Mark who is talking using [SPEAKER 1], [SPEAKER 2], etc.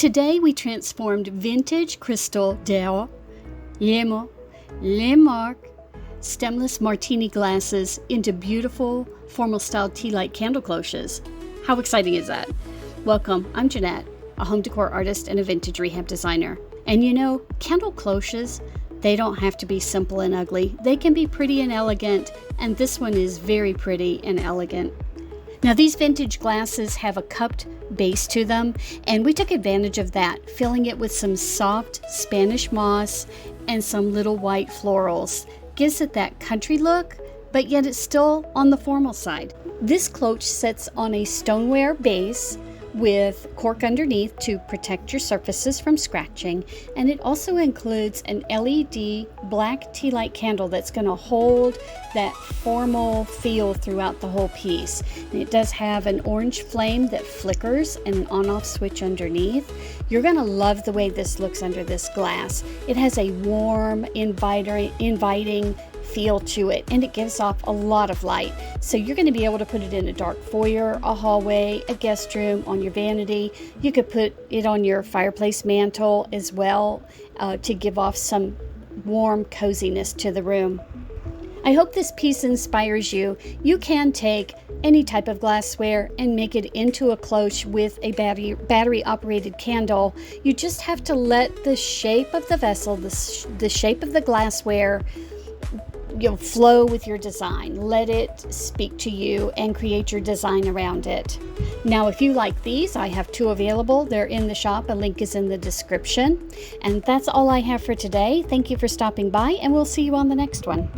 [SPEAKER 1] Today we transformed vintage Cristal Luminarc stemless martini glasses into beautiful formal style tea light candle cloches. How exciting is that? Welcome, I'm Jeanette, a home decor artist and a vintage rehab designer. And you know, candle cloches, they don't have to be simple and ugly. They can be pretty and elegant, and this one is very pretty and elegant. Now these vintage glasses have a cupped base to them, and we took advantage of that, filling it with some soft Spanish moss and some little white florals. Gives it that country look, but yet it's still on the formal side. This cloche sits on a stoneware base with cork underneath to protect your surfaces from scratching, and it also includes an LED black tea light candle that's going to hold that formal feel throughout the whole piece. And it does have an orange flame that flickers and an on-off switch underneath. You're going to love the way this looks under this glass. It has a warm, inviting feel to it, and it gives off a lot of light. So you're going to be able to put it in a dark foyer, a hallway, a guest room, on your vanity. You could put it on your fireplace mantle as well to give off some warm coziness to the room. I hope this piece inspires you. You can take any type of glassware and make it into a cloche with a battery operated candle. You just have to let the shape of the vessel, the shape of the glassware, flow with your design. Let it speak to you and create your design around it. Now, if you like these, I have two available. They're in the shop. A link is in the description. And that's all I have for today. Thank you for stopping by, and we'll see you on the next one.